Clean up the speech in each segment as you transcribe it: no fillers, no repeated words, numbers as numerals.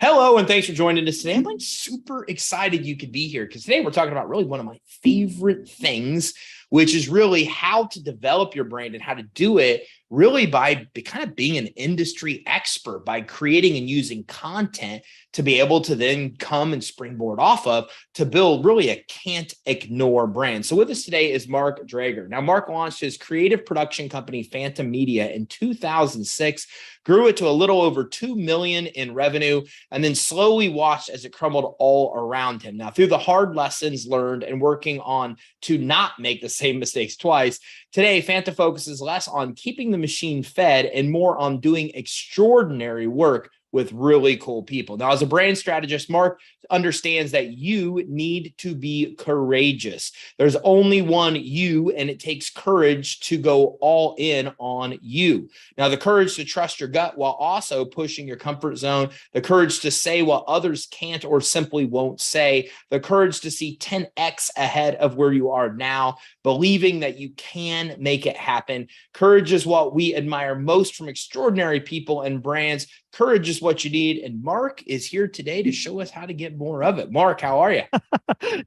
Hello, and thanks for joining us today. I'm like super excited you could be here because today we're talking about really one of my favorite things, which is really how to develop your brand and how to do it really by kind of being an industry expert, by creating and using content to be able to then come and springboard off of to build really a can't ignore brand. So with us today is Mark Drager. Now, Mark launched his creative production company, Phantom Media, in 2006, grew it to a little over 2 million in revenue, and then slowly watched as it crumbled all around him. Now, through the hard lessons learned and working on to not make the same mistakes twice, today, Phantom focuses less on keeping the machine fed and more on doing extraordinary work with really cool people. Now, as a brand strategist, Mark understands that you need to be courageous. There's only one you, and it takes courage to go all in on you. Now, the courage to trust your gut while also pushing your comfort zone, the courage to say what others can't or simply won't say, the courage to see 10x ahead of where you are now, believing that you can make it happen. Courage is what we admire most from extraordinary people and brands. Courage is what you need. And Mark is here today to show us how to get more of it. Mark, how are you?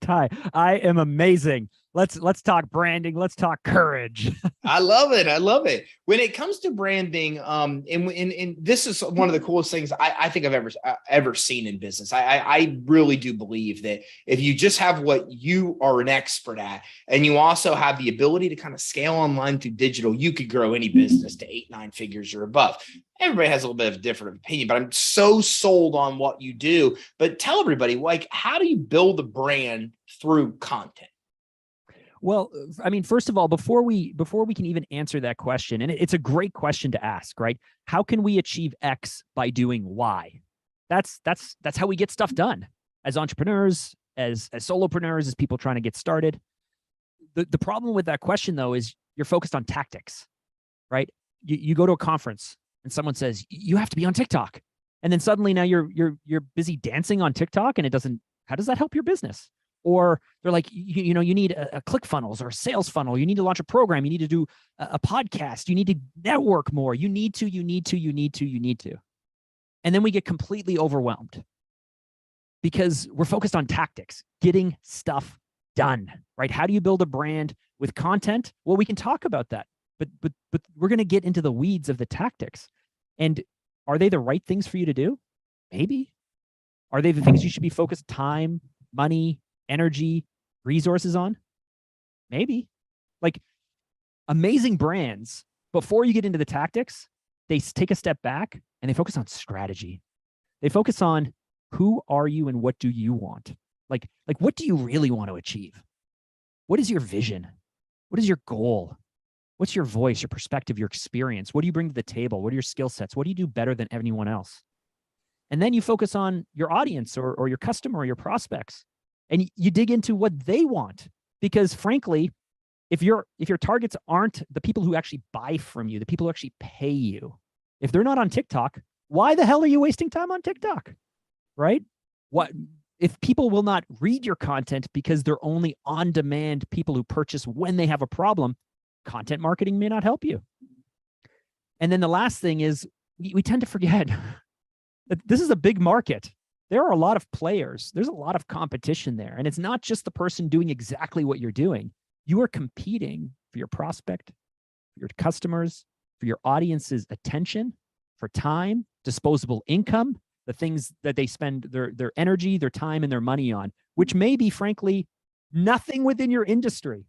Ty, I am amazing. Let's talk branding. Let's talk courage. I love it. I love it. When it comes to branding, and this is one of the coolest things I think I've ever seen in business. I really do believe that if you just have what you are an expert at, and you also have the ability to kind of scale online through digital, you could grow any business to 8-9 figures or above. Everybody has a little bit of a different opinion, but I'm so sold on what you do. But tell everybody, like, how do you build a brand through content? Well, I mean, first of all, before we can even answer that question, and it's a great question to ask, right? How can we achieve X by doing Y? That's how we get stuff done as entrepreneurs, as solopreneurs, as people trying to get started. The problem with that question, though, is you're focused on tactics, right? You go to a conference and someone says you have to be on TikTok, and then suddenly now you're busy dancing on TikTok, and it doesn't. How does that help your business? Or they're like, you need a ClickFunnels or a sales funnel. You need to launch a program. You need to do a podcast. You need to network more. You need to. And then we get completely overwhelmed because we're focused on tactics, getting stuff done, right? How do you build a brand with content? Well, we can talk about that, but we're going to get into the weeds of the tactics. And are they the right things for you to do? Maybe. Are they the things you should be focused time, money, energy, resources on? Maybe. Like, amazing brands, before you get into the tactics, they take a step back and they focus on strategy. They focus on who are you and what do you want? Like what do you really want to achieve? What is your vision? What is your goal? What's your voice, your perspective, your experience? What do you bring to the table? What are your skill sets? What do you do better than anyone else? And then you focus on your audience or your customer or your prospects. And you dig into what they want, because frankly, if your targets aren't the people who actually buy from you, the people who actually pay you, if they're not on TikTok, why the hell are you wasting time on TikTok? Right? What if people will not read your content because they're only on-demand people who purchase when they have a problem? Content marketing may not help you. And then the last thing is we tend to forget that this is a big market. There are a lot of players. There's a lot of competition there. And it's not just the person doing exactly what you're doing. You are competing for your prospect, for your customers, for your audience's attention, for time, disposable income, the things that they spend their energy, their time, and their money on, which may be, frankly, nothing within your industry.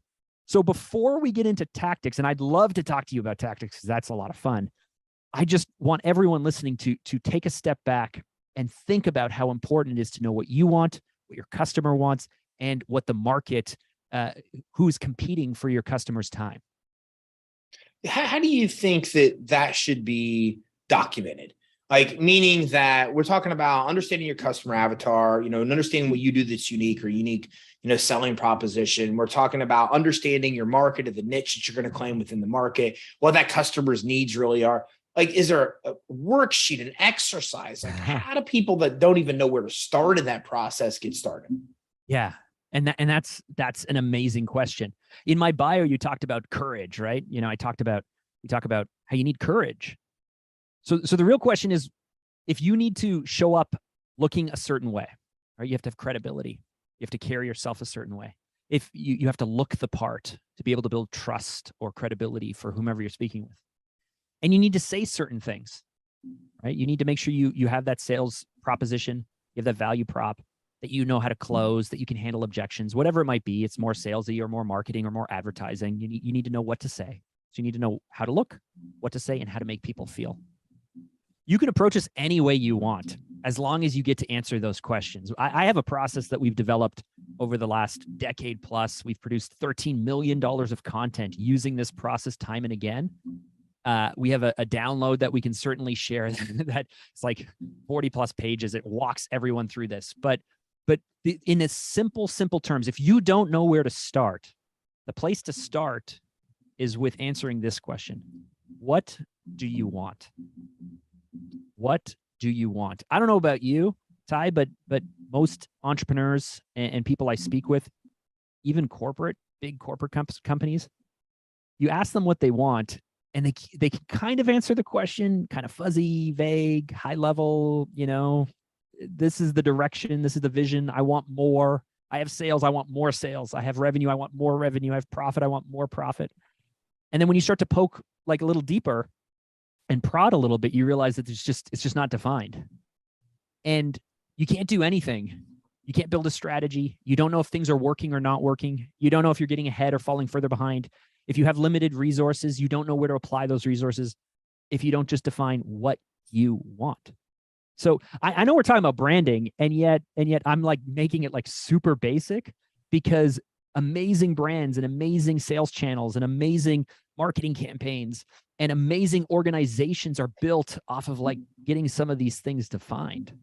So before we get into tactics, and I'd love to talk to you about tactics because that's a lot of fun, I just want everyone listening to take a step back and think about how important it is to know what you want, what your customer wants, and what the market, who's competing for your customer's time. How do you think that should be documented? Like, meaning that we're talking about understanding your customer avatar, and understanding what you do that's unique or unique, selling proposition. We're talking about understanding your market or the niche that you're going to claim within the market, what that customer's needs really are. Like, is there a worksheet, an exercise? Like, how do people that don't even know where to start in that process get started? Yeah. And that's an amazing question. In my bio, you talked about courage, right? We talk about how you need courage. So the real question is, if you need to show up looking a certain way, right? You have to have credibility. You have to carry yourself a certain way. If you have to look the part to be able to build trust or credibility for whomever you're speaking with. And you need to say certain things, right? You need to make sure you have that sales proposition, you have that value prop, that you know how to close, that you can handle objections, whatever it might be. It's more salesy or more marketing or more advertising. You need to know what to say. So you need to know how to look, what to say, and how to make people feel. You can approach this any way you want, as long as you get to answer those questions. I have a process that we've developed over the last decade plus. We've produced $13 million of content using this process time and again. We have a download that we can certainly share that it's like 40 plus pages. It walks everyone through this. But in a simple terms, if you don't know where to start, the place to start is with answering this question. What do you want? What do you want? I don't know about you, Ty, but most entrepreneurs and people I speak with, even big corporate companies, you ask them what they want, and they can kind of answer the question, kind of fuzzy, vague, high level, this is the direction, this is the vision. I want more. I have sales, I want more sales. I have revenue, I want more revenue. I have profit, I want more profit. And then when you start to poke like a little deeper and prod a little bit, you realize that it's just not defined. And you can't do anything. You can't build a strategy. You don't know if things are working or not working. You don't know if you're getting ahead or falling further behind. If you have limited resources, you don't know where to apply those resources if you don't just define what you want. So I know we're talking about branding, and yet I'm like making it like super basic, because amazing brands and amazing sales channels and amazing marketing campaigns and amazing organizations are built off of like getting some of these things defined.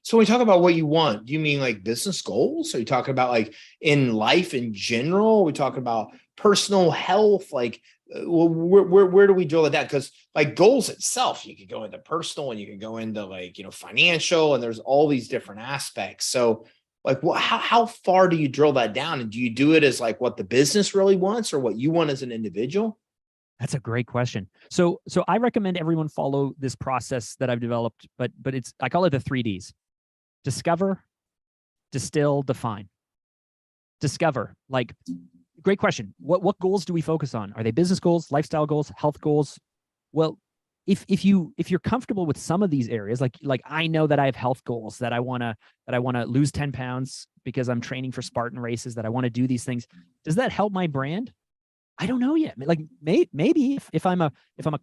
So when we talk about what you want, do you mean like business goals? Are you talking about like in life in general? Are we talking about personal health? Like, where do we drill it down? Because like goals itself, you could go into personal and you can go into like, financial, and there's all these different aspects. So like, how far do you drill that down? And do you do it as like what the business really wants or what you want as an individual? That's a great question. So I recommend everyone follow this process that I've developed, but I call it the 3Ds: discover, distill, define. Discover, like, great question. What goals do we focus on? Are they business goals, lifestyle goals, health goals? Well, if you're comfortable with some of these areas, like I know that I have health goals, that I want to lose 10 pounds because I'm training for Spartan races, that I want to do these things. Does that help my brand? I don't know yet. Like maybe if I'm a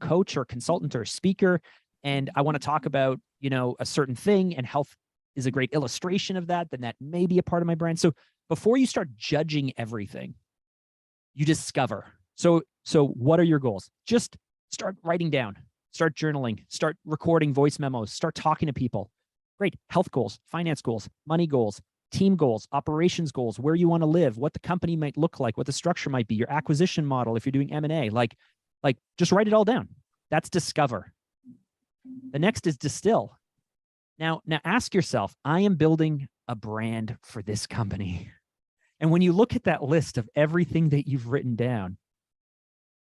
coach or consultant or a speaker and I want to talk about, a certain thing, and health is a great illustration of that, then that may be a part of my brand. So before you start judging everything, you discover. So what are your goals? Just start writing down, start journaling, start recording voice memos, start talking to people. Great. Health goals, finance goals, money goals, team goals, operations goals, where you want to live, what the company might look like, what the structure might be, your acquisition model if you're doing M&A, like just write it all down. That's discover. The next is distill. Now ask yourself, I am building a brand for this company. And when you look at that list of everything that you've written down,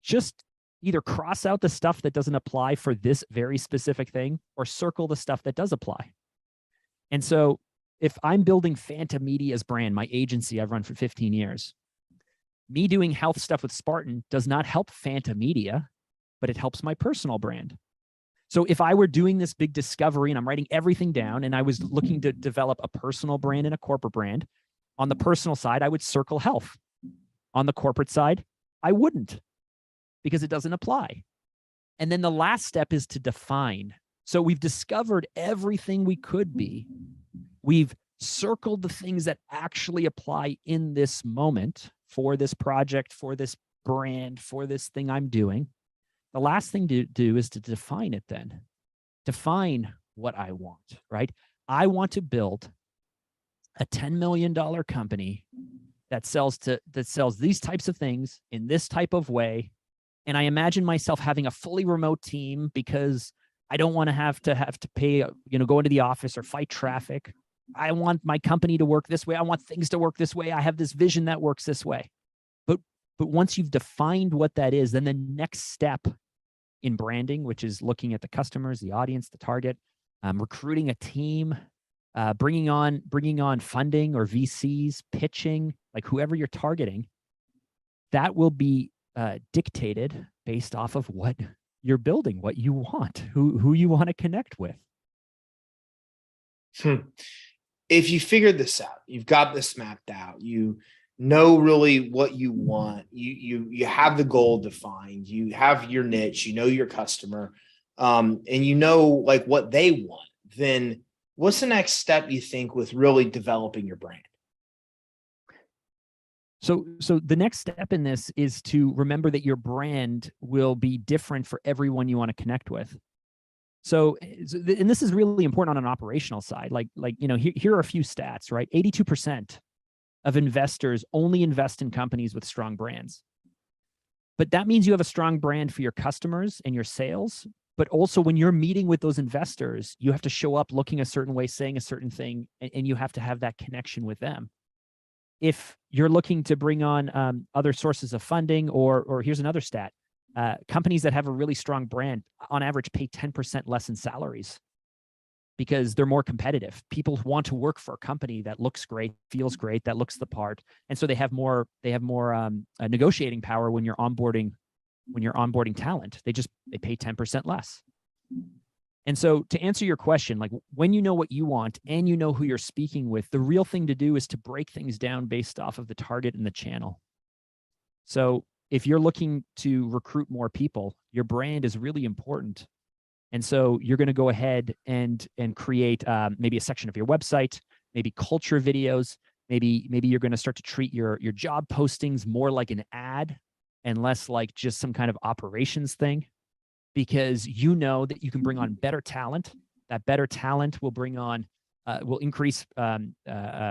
just either cross out the stuff that doesn't apply for this very specific thing or circle the stuff that does apply. And so if I'm building Fanta Media's brand, my agency I've run for 15 years, me doing health stuff with Spartan does not help Fanta Media, but it helps my personal brand. So if I were doing this big discovery and I'm writing everything down and I was looking to develop a personal brand and a corporate brand, on the personal side, I would circle health. On the corporate side, I wouldn't, because it doesn't apply. And then the last step is to define. So we've discovered everything we could be. We've circled the things that actually apply in this moment for this project, for this brand, for this thing I'm doing. The last thing to do is to define it then. Define what I want, right? I want to build a $10 million company that sells these types of things in this type of way. And I imagine myself having a fully remote team because I don't want to have to pay, go into the office or fight traffic. I want my company to work this way. I want things to work this way. I have this vision that works this way. But once you've defined what that is, then the next step in branding, which is looking at the customers, the audience, the target, recruiting a team, bringing on funding or VCs, pitching, like whoever you're targeting, that will be dictated based off of what you're building, what you want, who you want to connect with. If you figured this out, you've got this mapped out, you know really what you want, you have the goal defined, you have your niche, you know your customer, and you know like what they want, then what's the next step you think with really developing your brand? So the next step in this is to remember that your brand will be different for everyone you want to connect with. So, and this is really important on an operational side. Like, here are a few stats, right? 82% of investors only invest in companies with strong brands. But that means you have a strong brand for your customers and your sales. But also when you're meeting with those investors, you have to show up looking a certain way, saying a certain thing, and you have to have that connection with them. If you're looking to bring on other sources of funding, or here's another stat, companies that have a really strong brand on average pay 10% less in salaries because they're more competitive. People want to work for a company that looks great, feels great, that looks the part. And so they have more negotiating power when you're onboarding talent. They pay 10% less. And so to answer your question, like when you know what you want and you know who you're speaking with, the real thing to do is to break things down based off of the target and the channel. So if you're looking to recruit more people, your brand is really important. And so you're going to go ahead and create maybe a section of your website, maybe culture videos, maybe you're going to start to treat your job postings more like an ad and less like just some kind of operations thing, because you know that you can bring on better talent. That better talent will bring on, will increase turnaround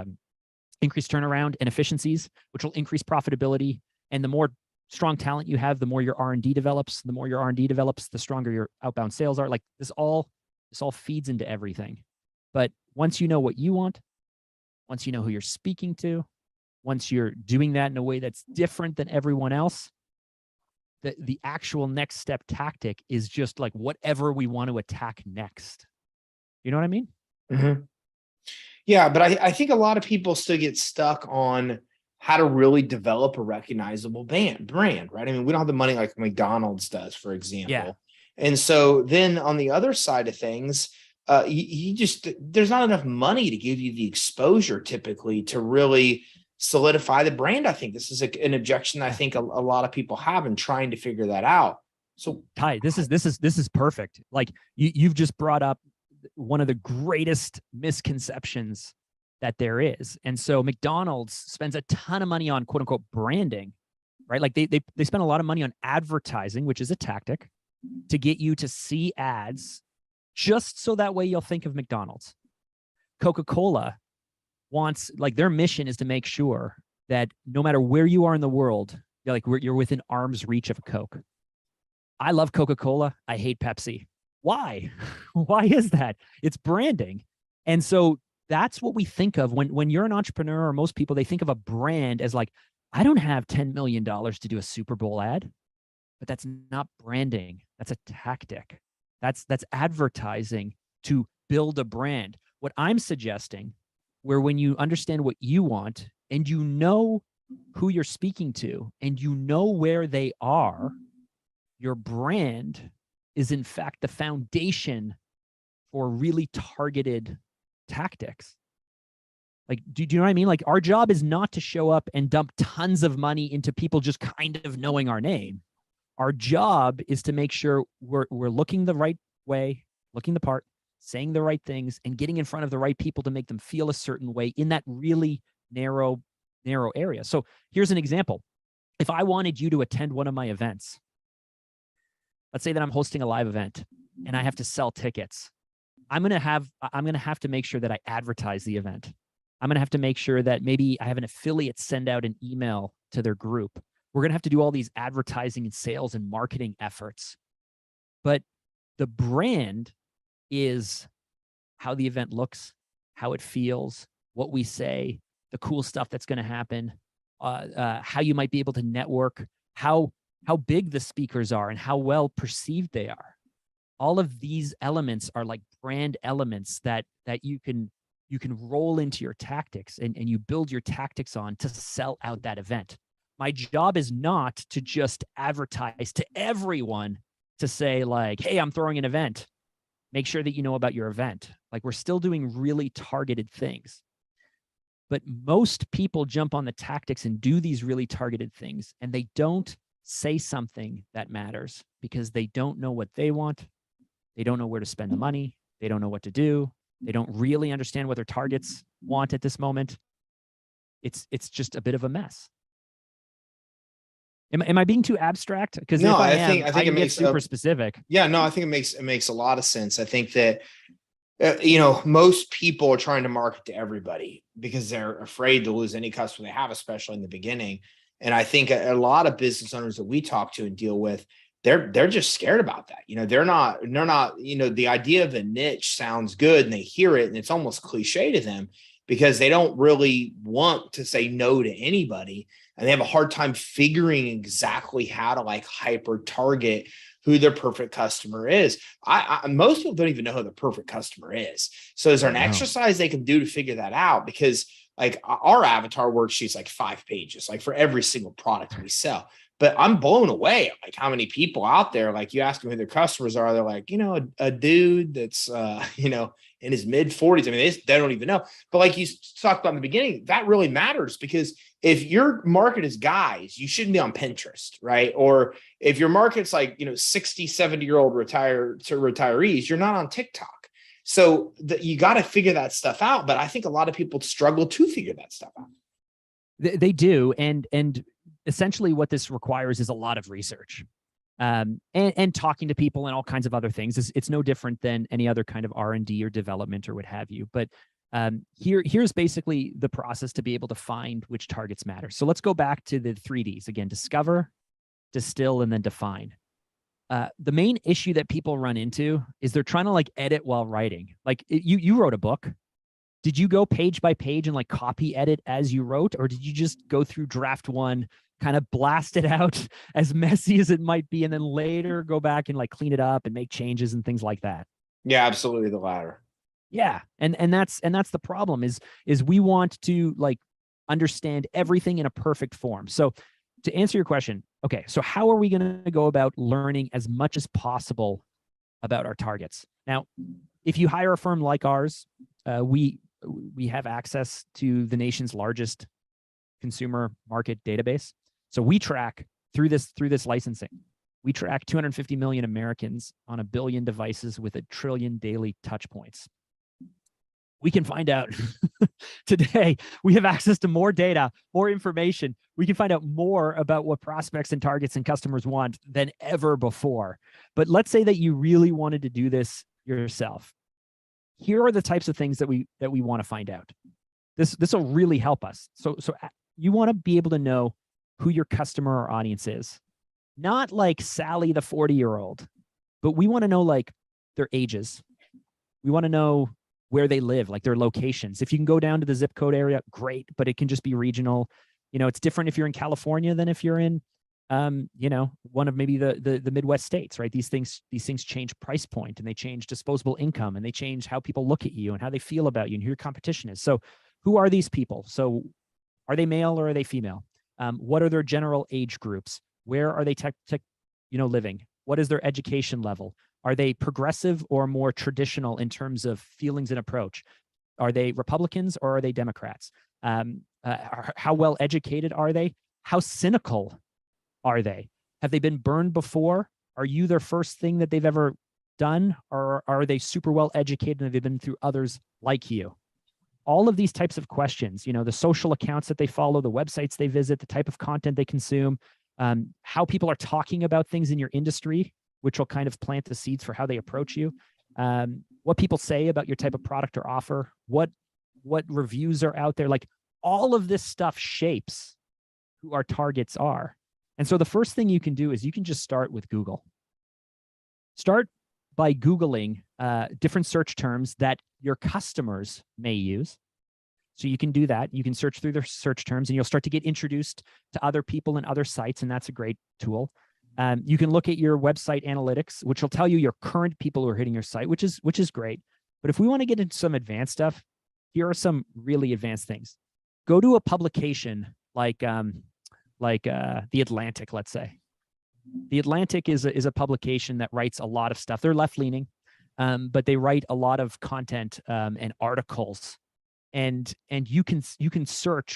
and efficiencies, which will increase profitability. And the more strong talent you have, the more your R&D develops. The more your R&D develops, the stronger your outbound sales are. Like this all feeds into everything. But once you know what you want, once you know who you're speaking to, once you're doing that in a way that's different than everyone else, the actual next step tactic is just like whatever we want to attack next. You know what I mean? Mm-hmm. Yeah, but I think a lot of people still get stuck on how to really develop a recognizable brand, right? I mean, we don't have the money like McDonald's does, for example. Yeah. And so then on the other side of things, there's not enough money to give you the exposure typically to really solidify the brand. I think this is an objection I think a lot of people have in trying to figure that out. So Ty, this is perfect. Like you've just brought up one of the greatest misconceptions that there is. And so McDonald's spends a ton of money on quote unquote branding, right? Like they spend a lot of money on advertising, which is a tactic to get you to see ads just so that way you'll think of McDonald's. Coca-Cola wants, like their mission is to make sure that no matter where you are in the world, you're within arm's reach of a Coke. I love Coca-Cola. I hate Pepsi. Why? Why is that? It's branding. And so that's what we think of when you're an entrepreneur, or most people, they think of a brand as like, I don't have $10 million to do a Super Bowl ad, but that's not branding. That's a tactic. That's advertising to build a brand. What I'm suggesting, where when you understand what you want and you know who you're speaking to and you know where they are, your brand is in fact the foundation for really targeted tactics. Like, do you know what I mean? Like our job is not to show up and dump tons of money into people just kind of knowing our name. Our job is to make sure we're looking the right way, looking the part, saying the right things, and getting in front of the right people to make them feel a certain way in that really narrow area. So here's an example. If I wanted you to attend one of my events, let's say that I'm hosting a live event and I have to sell tickets. I'm going to have to make sure that I advertise the event. I'm going to have to make sure that maybe I have an affiliate send out an email to their group. We're going to have to do all these advertising and sales and marketing efforts. But the brand is how the event looks, how it feels, what we say, the cool stuff that's going to happen, how you might be able to network, how big the speakers are and how well perceived they are. All of these elements are like brand elements that you can roll into your tactics, and you build your tactics on to sell out that event. My job is not to just advertise to everyone to say like, hey, I'm throwing an event. Make sure that you know about your event. Like, we're still doing really targeted things. But most people jump on the tactics and do these really targeted things, and they don't say something that matters because they don't know what they want. They don't know where to spend the money. They don't know what to do. They don't really understand what their targets want at this moment. It's just a bit of a mess. Am I being too abstract? Because No, if I think can it get makes super specific. Yeah, no, I think it makes a lot of sense. I think that most people are trying to market to everybody because they're afraid to lose any customer they have, especially in the beginning. And I think a lot of business owners that we talk to and deal with, they're just scared about that. They're not, the idea of a niche sounds good and they hear it and it's almost cliche to them because they don't really want to say no to anybody. And they have a hard time figuring exactly how to like hyper target who their perfect customer is. Most people don't even know who the perfect customer is. So is there an exercise they can do to figure that out? Because like our avatar worksheet's like 5 pages, like for every single product we sell. But I'm blown away at like how many people out there, like you ask them who their customers are, they're like, a dude that's, in his mid 40s. I mean, they don't even know. But like you talked about in the beginning, that really matters because if your market is guys, you shouldn't be on Pinterest, right? Or if your market's like, 60, 70-year-old retirees, you're not on TikTok. So you got to figure that stuff out. But I think a lot of people struggle to figure that stuff out. They do. And essentially what this requires is a lot of research. And talking to people and all kinds of other things. It's no different than any other kind of R&D or development or what have you. But here's basically the process to be able to find which targets matter. So let's go back to the 3Ds again: discover, distill, and then define. The main issue that people run into is they're trying to like edit while writing. Like you wrote a book. Did you go page by page and like copy edit as you wrote, or did you just go through draft one, kind of blast it out as messy as it might be, and then later go back and like clean it up and make changes and things like that? Yeah, absolutely the latter. Yeah. And that's the problem is we want to like understand everything in a perfect form. So to answer your question, okay, so how are we going to go about learning as much as possible about our targets? Now, if you hire a firm like ours, we have access to the nation's largest consumer market database. So we track through this licensing. We track 250 million Americans on 1 billion devices with 1 trillion daily touch points. We can find out today, we have access to more data, more information. We can find out more about what prospects and targets and customers want than ever before. But let's say that you really wanted to do this yourself. Here are the types of things that we want to find out. This will really help us. So you want to be able to know who your customer or audience is. Not like Sally, the 40-year-old, but we want to know like their ages. We want to know where they live, like their locations. If you can go down to the zip code area, great, but it can just be regional. It's different if you're in California than if you're in, one of maybe the Midwest states, right? These things change price point, and they change disposable income, and they change how people look at you and how they feel about you and who your competition is. So who are these people? So are they male or are they female? What are their general age groups? Where are they living? What is their education level? Are they progressive or more traditional in terms of feelings and approach? Are they Republicans or are they Democrats? How well educated are they? How cynical are they? Have they been burned before? Are you their first thing that they've ever done? Or are they super well educated and they've been through others like you? All of these types of questions, the social accounts that they follow, the websites they visit, the type of content they consume, how people are talking about things in your industry, which will kind of plant the seeds for how they approach you, what people say about your type of product or offer, what reviews are out there. Like all of this stuff shapes who our targets are. And so the first thing you can do is you can just start with Google. Start by Googling different search terms that your customers may use. So you can do that. You can search through their search terms and you'll start to get introduced to other people and other sites, and that's a great tool. You can look at your website analytics, which will tell you your current people who are hitting your site, which is great. But if we want to get into some advanced stuff, here are some really advanced things. Go to a publication like The Atlantic, let's say. The Atlantic is a publication that writes a lot of stuff. They're left-leaning, but they write a lot of content and articles. And you can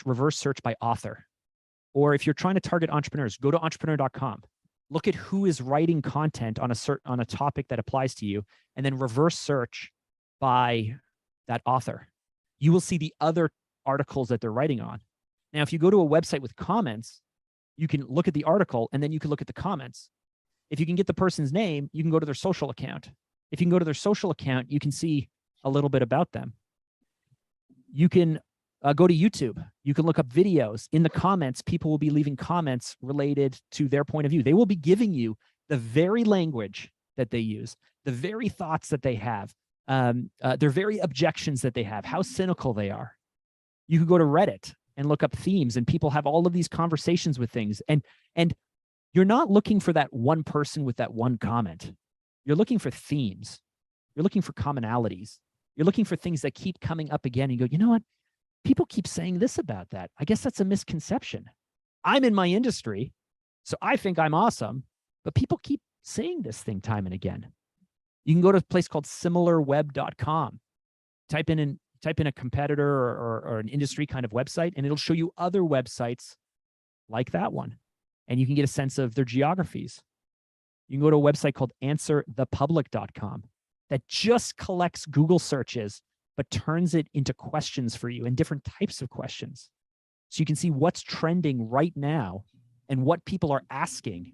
reverse search by author. Or if you're trying to target entrepreneurs, go to entrepreneur.com. Look at who is writing content on a topic that applies to you, and then reverse search by that author. You will see the other articles that they're writing on. Now, if you go to a website with comments, you can look at the article and then you can look at the comments. If you can get the person's name, you can go to their social account. If you can go to their social account, you can see a little bit about them. You can go to YouTube. You can look up videos. In the comments, people will be leaving comments related to their point of view. They will be giving you the very language that they use, the very thoughts that they have, their very objections that they have, how cynical they are. You could go to Reddit and look up themes, and people have all of these conversations with things. And you're not looking for that one person with that one comment. You're looking for themes. You're looking for commonalities. You're looking for things that keep coming up again. And you go, you know what? People keep saying this about that. I guess that's a misconception. I'm in my industry, so I think I'm awesome, but people keep saying this thing time and again. You can go to a place called similarweb.com. Type in a competitor or an industry kind of website, and it'll show you other websites like that one. And you can get a sense of their geographies. You can go to a website called answerthepublic.com that just collects Google searches, but turns it into questions for you and different types of questions. So you can see what's trending right now and what people are asking.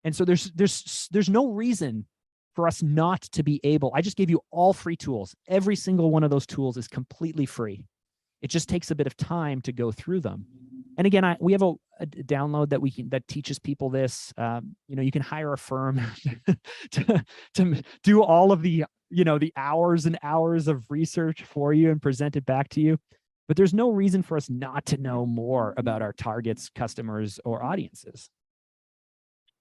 And so there's no reason for us not to be able. I just gave you all free tools. Every single one of those tools is completely free. It just takes a bit of time to go through them. And again, we have a download that teaches people this. You can hire a firm to do all of the hours and hours of research for you and present it back to you. But there's no reason for us not to know more about our targets, customers, or audiences.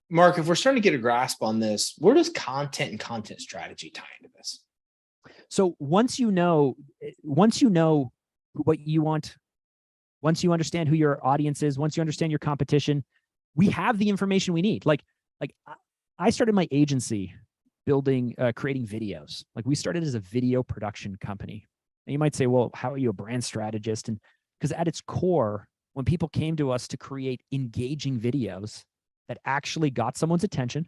Mark, if we're starting to get a grasp on this, where does content and content strategy tie into this? So once you know what you want, once you understand who your audience is, once you understand your competition, we have the information we need. Like I started my agency creating videos. Like we started as a video production company. And you might say, well, how are you a brand strategist? And because at its core, when people came to us to create engaging videos that actually got someone's attention,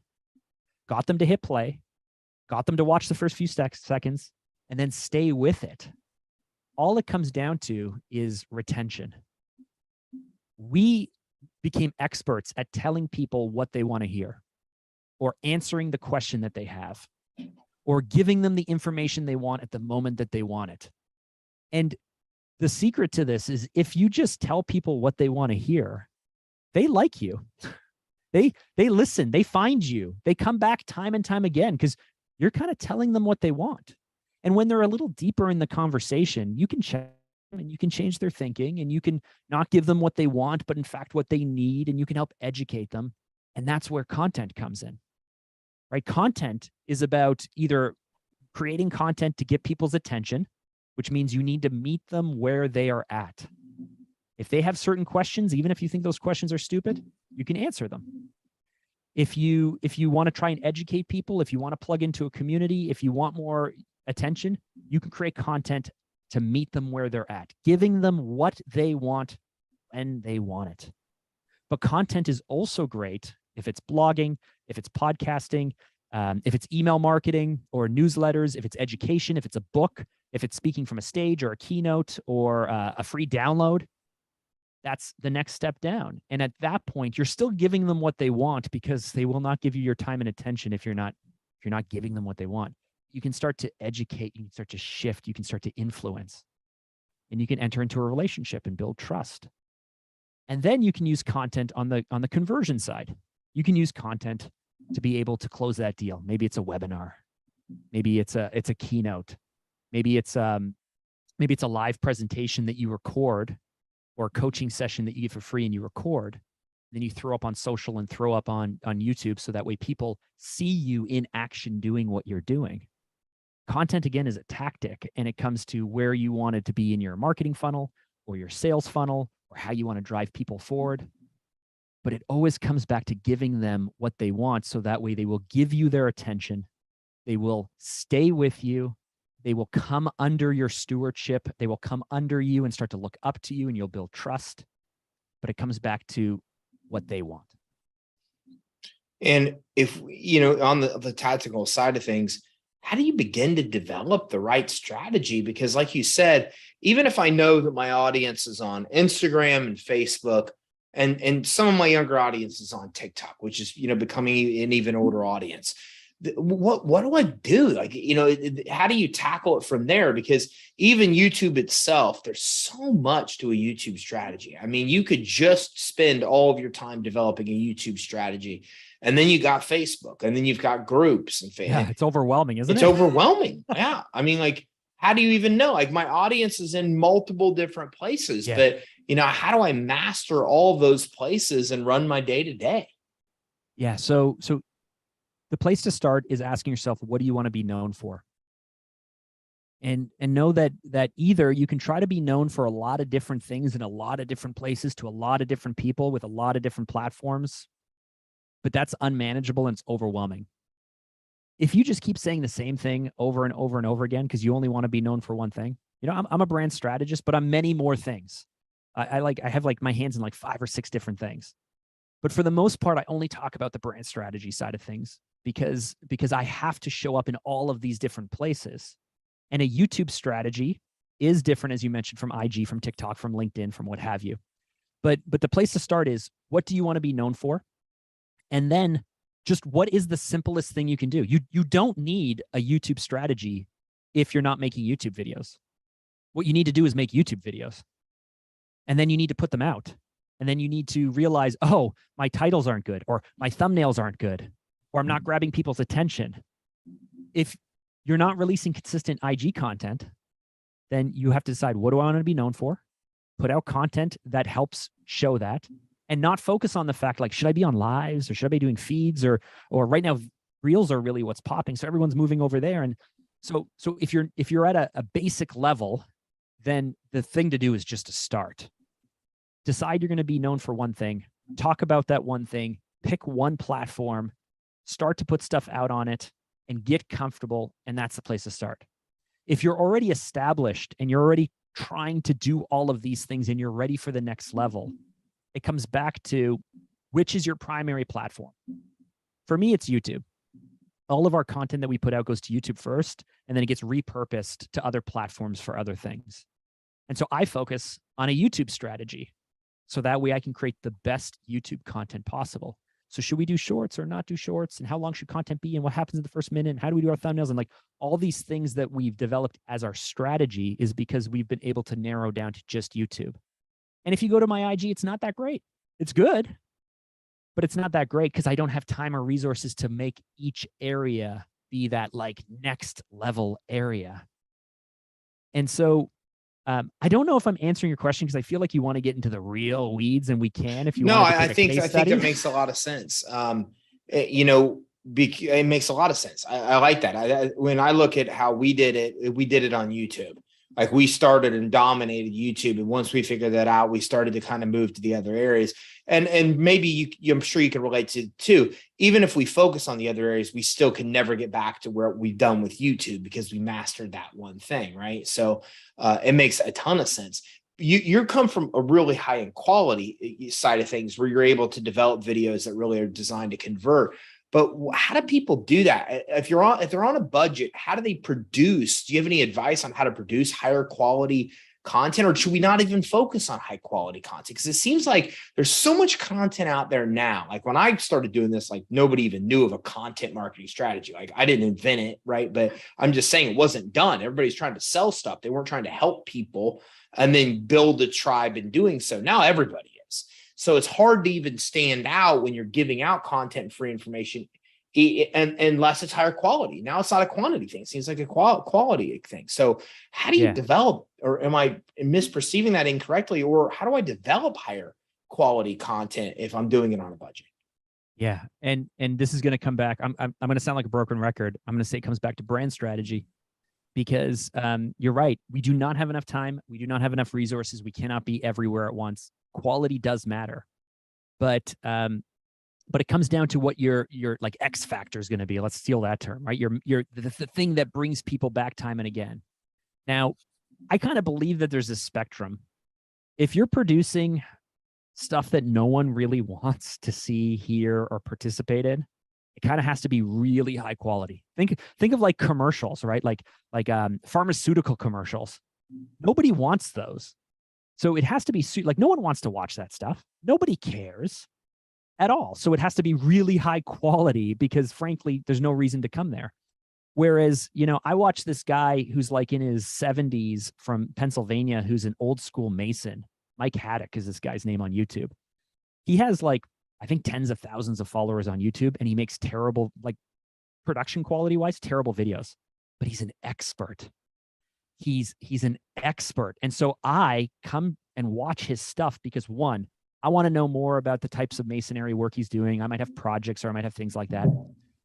got them to hit play, got them to watch the first few seconds, and then stay with it, all it comes down to is retention. We became experts at telling people what they want to hear, or answering the question that they have, or giving them the information they want at the moment that they want it. And the secret to this is if you just tell people what they want to hear, they like you. They listen, they find you, they come back time and time again because you're kind of telling them what they want. And when they're a little deeper in the conversation, you can check and you can change their thinking, and you can not give them what they want, but in fact what they need, and you can help educate them. And that's where content comes in, right? Content is about either creating content to get people's attention, which means you need to meet them where they are at. If they have certain questions, even if you think those questions are stupid, you can answer them. If you want to try and educate people, if you want to plug into a community, if you want more attention, you can create content to meet them where they're at, giving them what they want when they want it. But content is also great if it's blogging, if it's podcasting, if it's email marketing or newsletters, if it's education, if it's a book, if it's speaking from a stage or a keynote or a free download. That's the next step down. And at that point, you're still giving them what they want, because they will not give you your time and attention if you're not giving them what they want. You can start to educate, you can start to shift, you can start to influence, and you can enter into a relationship and build trust. And then you can use content on the conversion side. You can use content to be able to close that deal. Maybe it's a webinar, maybe it's a keynote, maybe it's a live presentation that you record, or a coaching session that you get for free and you record. then you throw up on social and throw up on YouTube, so that way people see you in action doing what you're doing. Content, again, is a tactic, and it comes to where you want it to be in your marketing funnel or your sales funnel, or how you want to drive people forward. But it always comes back to giving them what they want, so that way they will give you their attention. They will stay with you. They will come under your stewardship. They will come under you and start to look up to you, and you'll build trust. But it comes back to what they want. And if, on the tactical side of things, how do you begin to develop the right strategy? Because like you said, even if I know that my audience is on Instagram and Facebook, and some of my younger audience is on TikTok, which is, becoming an even older audience, what do I do? Like, how do you tackle it from there? Because even YouTube itself, there's so much to a YouTube strategy. I mean, you could just spend all of your time developing a YouTube strategy, and then you got Facebook, and then you've got groups and Facebook. Yeah, it's overwhelming, isn't it? It's overwhelming. Yeah. I mean, like, how do you even know? Like, my audience is in multiple different places, but how do I master all those places and run my day to day? Yeah. So the place to start is asking yourself, what do you want to be known for? And know that either you can try to be known for a lot of different things in a lot of different places to a lot of different people with a lot of different platforms, but that's unmanageable and it's overwhelming. If you just keep saying the same thing over and over and over again because you only want to be known for one thing, I'm a brand strategist, but I'm many more things. I have like my hands in like 5 or 6 different things. But for the most part, I only talk about the brand strategy side of things because I have to show up in all of these different places. And a YouTube strategy is different, as you mentioned, from IG, from TikTok, from LinkedIn, from what have you. But the place to start is, what do you want to be known for? And then just what is the simplest thing you can do? You don't need a YouTube strategy if you're not making YouTube videos. What you need to do is make YouTube videos. And then you need to put them out. And then you need to realize, oh, my titles aren't good, or my thumbnails aren't good, or I'm not grabbing people's attention. If you're not releasing consistent IG content, then you have to decide, what do I want to be known for? Put out content that helps show that, and not focus on the fact, like, should I be on lives, or should I be doing feeds, or right now reels are really what's popping. So everyone's moving over there. And so if you're at a basic level, then the thing to do is just to start. Decide you're going to be known for one thing, talk about that one thing, pick one platform, start to put stuff out on it, and get comfortable. And that's the place to start. If you're already established and you're already trying to do all of these things and you're ready for the next level, it comes back to, which is your primary platform? For me, it's YouTube. All of our content that we put out goes to YouTube first, and then it gets repurposed to other platforms for other things. And so I focus on a YouTube strategy, so that way I can create the best YouTube content possible. So should we do shorts or not do shorts? And how long should content be? And what happens in the first minute? And how do we do our thumbnails? And like all these things that we've developed as our strategy is because we've been able to narrow down to just YouTube. And if you go to my IG, it's not that great. It's good, but it's not that great because I don't have time or resources to make each area be that like next level area. And so I don't know if I'm answering your question because I feel like you want to get into the real weeds, and we can if you want. No, I think that makes a lot of sense. It makes a lot of sense. I like that. When I look at how we did it on YouTube. Like, we started and dominated YouTube, and once we figured that out, we started to kind of move to the other areas. And maybe I'm sure you can relate to too. Even if we focus on the other areas, we still can never get back to where we've done with YouTube because we mastered that one thing, right? So it makes a ton of sense. You come from a really high end quality side of things where you're able to develop videos that really are designed to convert. But how do people do that? If they're on a budget, how do they produce? Do you have any advice on how to produce higher quality content, or should we not even focus on high quality content? Because it seems like there's so much content out there now. Like, when I started doing this, like, nobody even knew of a content marketing strategy. Like, I didn't invent it, right? But I'm just saying it wasn't done. Everybody's trying to sell stuff. They weren't trying to help people and then build a tribe in doing so. Now everybody is. So it's hard to even stand out when you're giving out content, free information, and unless it's higher quality. Now it's not a quantity thing. It seems like a quality thing. So how do you develop, or am I misperceiving that incorrectly? Or how do I develop higher quality content if I'm doing it on a budget. Yeah. And this is going to come back. I'm going to sound like a broken record. I'm going to say it comes back to brand strategy, because you're right. We do not have enough time. We do not have enough resources. We cannot be everywhere at once. Quality does matter, but it comes down to what your like X factor is going to be. Let's steal that term, right? The thing that brings people back time and again. Now, I kind of believe that there's a spectrum. If you're producing stuff that no one really wants to see, hear, or participate in, it kind of has to be really high quality. Think of like commercials, right? Like pharmaceutical commercials. Nobody wants those. So it has to be like, no one wants to watch that stuff. Nobody cares at all. So it has to be really high quality, because frankly, there's no reason to come there. Whereas, I watch this guy who's like in his 70s from Pennsylvania, who's an old school Mason. Mike Haddock is this guy's name on YouTube. He has like, I think, tens of thousands of followers on YouTube, and he makes terrible, like production quality wise, terrible videos, but he's an expert. He's an expert. And so I come and watch his stuff because, one, I want to know more about the types of masonry work he's doing. I might have projects, or I might have things like that.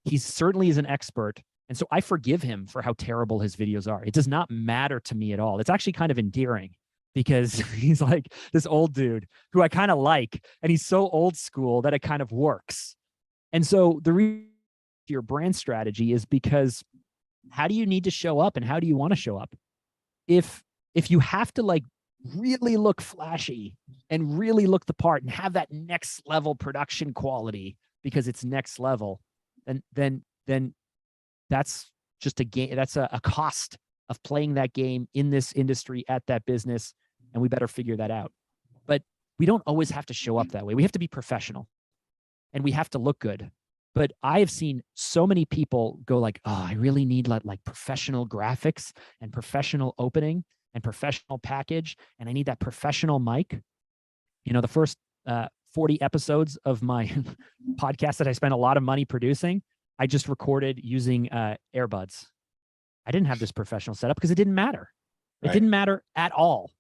He certainly is an expert. And so I forgive him for how terrible his videos are. It does not matter to me at all. It's actually kind of endearing, because he's like this old dude who I kind of like, and he's so old school that it kind of works. And so the reason your brand strategy is because, how do you need to show up, and how do you want to show up? If you have to like really look flashy and really look the part and have that next level production quality because it's next level, then that's just a game. That's a cost of playing that game in this industry at that business. And we better figure that out. But we don't always have to show up that way. We have to be professional, and we have to look good. But I have seen so many people go like, oh, I really need like professional graphics and professional opening and professional package. And I need that professional mic. The first 40 episodes of my podcast that I spent a lot of money producing, I just recorded using earbuds. I didn't have this professional setup because it didn't matter. It didn't matter at all.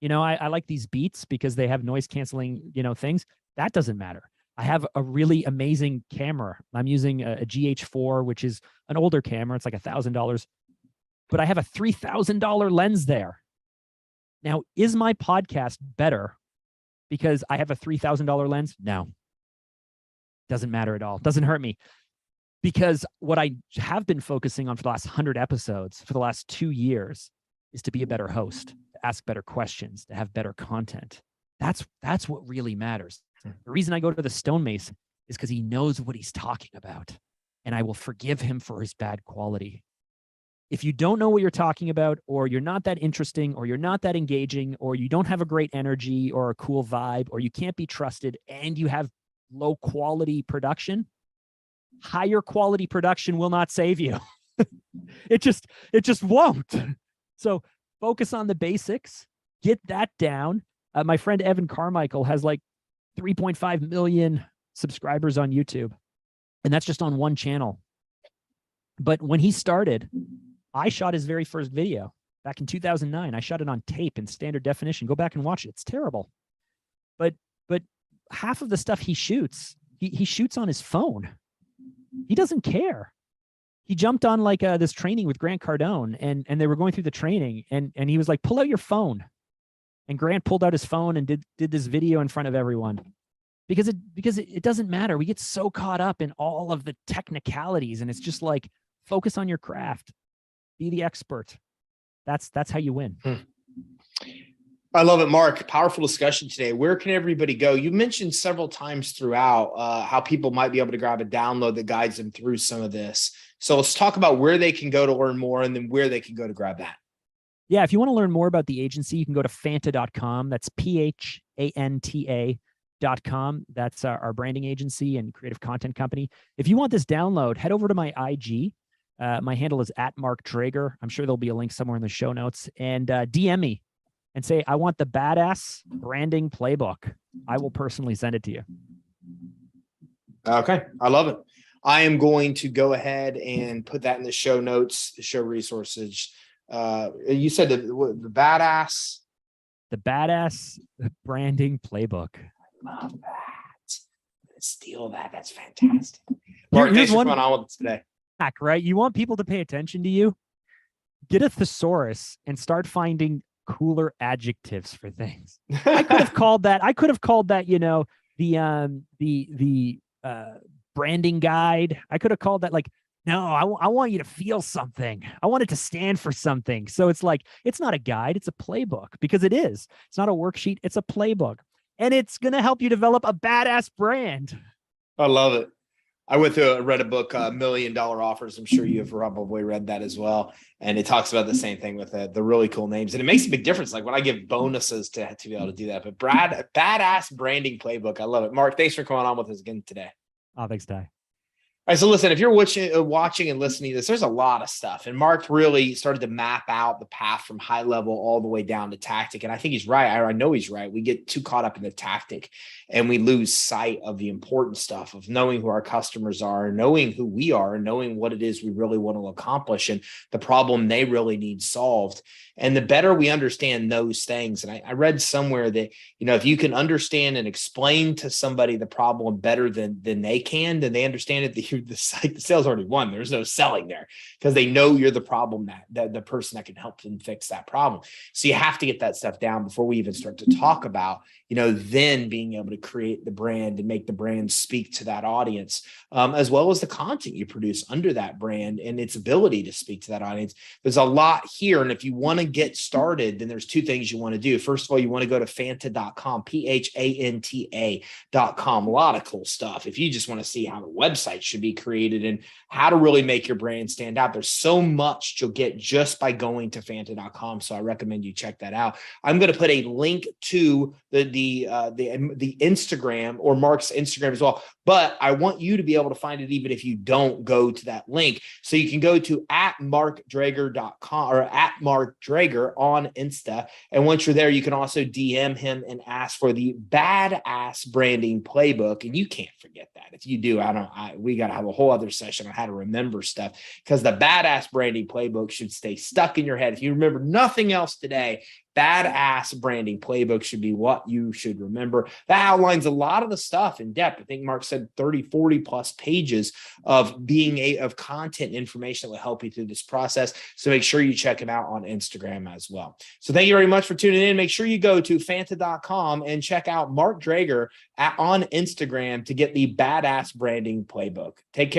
I like these Beats because they have noise canceling, things. That doesn't matter. I have a really amazing camera. I'm using a GH4, which is an older camera. It's like $1,000, but I have a $3,000 lens there. Now, is my podcast better because I have a $3,000 lens? No. Doesn't matter at all. Doesn't hurt me. Because what I have been focusing on for the last 100 episodes, for the last 2 years, is to be a better host, to ask better questions, to have better content. That's what really matters. The reason I go to the stonemason is because he knows what he's talking about, and I will forgive him for his bad quality. If you don't know what you're talking about, or you're not that interesting, or you're not that engaging, or you don't have a great energy or a cool vibe, or you can't be trusted, and you have low quality production, higher quality production will not save you. It just won't. So focus on the basics, get that down. My friend Evan Carmichael has like 3.5 million subscribers on YouTube, and that's just on one channel. But when he started, I shot his very first video back in 2009. I shot it on tape in standard definition. Go back and watch it. It's terrible. But half of the stuff he shoots, he shoots on his phone. He doesn't care. He jumped on like this training with Grant Cardone, and they were going through the training, and he was like, pull out your phone. And Grant pulled out his phone and did this video in front of everyone, because it doesn't matter. We get so caught up in all of the technicalities, and it's just like, focus on your craft, be the expert. That's how you win. I love it, Mark. Powerful discussion today. Where can everybody go? You mentioned several times throughout how people might be able to grab a download that guides them through some of this. So let's talk about where they can go to learn more, and then where they can go to grab that. Yeah, if you want to learn more about the agency, you can go to phanta.com. That's PHANTA.com. That's our branding agency and creative content company. If you want this download, head over to my IG. My handle is @MarkDrager. I'm sure there'll be a link somewhere in the show notes. And DM me and say, I want the badass branding playbook. I will personally send it to you. Okay, I love it. I am going to go ahead and put that in the show notes, the show resources. You said the badass branding playbook. Love that. Steal that. That's fantastic. Mark, thanks for coming on with us today. Right? You want people to pay attention to you? Get a thesaurus and start finding cooler adjectives for things. I could have called that, you know, the branding guide. I could have called that like, no, I want you to feel something. I want it to stand for something. So it's like, it's not a guide, it's a playbook, because it is. It's not a worksheet, it's a playbook. And it's going to help you develop a badass brand. I love it. I read a book, $1 Million Offers. I'm sure you have probably read that as well. And it talks about the same thing with the really cool names. And it makes a big difference. Like when I give bonuses to be able to do that. But badass branding playbook. I love it. Mark, thanks for coming on with us again today. Oh, thanks, Ty. All right, so listen, if you're watching and listening to this, there's a lot of stuff. And Mark really started to map out the path from high level all the way down to tactic. And I think he's right. I know he's right. We get too caught up in the tactic and we lose sight of the important stuff of knowing who our customers are, knowing who we are, and knowing what it is we really want to accomplish and the problem they really need solved. And the better we understand those things. And I read somewhere that, you know, if you can understand and explain to somebody the problem better than they can, then they understand it. The sales already won. There's no selling there because they know you're the problem, that the person that can help them fix that problem. So you have to get that stuff down before we even start to talk about, you know, then being able to create the brand and make the brand speak to that audience, as well as the content you produce under that brand and its ability to speak to that audience. There's a lot here. And if you want to get started, then there's two things you want to do. First of all, you want to go to Fanta.com, PHANTA.com. A lot of cool stuff. If you just want to see how the website should be created and how to really make your brand stand out, there's so much you'll get just by going to Fanta.com. So I recommend you check that out. I'm going to put a link to the Instagram or Mark's Instagram as well, but I want you to be able to find it even if you don't go to that link. So you can go to @markdrager.com or @markdrager on Insta. And once you're there, you can also DM him and ask for the badass branding playbook. And you can't forget that. If you do, we got to have a whole other session on how to remember stuff, because the badass branding playbook should stay stuck in your head. If you remember nothing else today, badass branding playbook should be what you should remember. That outlines a lot of the stuff in depth. I think Mark said 30, 40 plus pages of of content information that will help you through this process. So make sure you check him out on Instagram as well. So thank you very much for tuning in. Make sure you go to Fanta.com and check out Mark Drager on Instagram to get the badass branding playbook. Take care.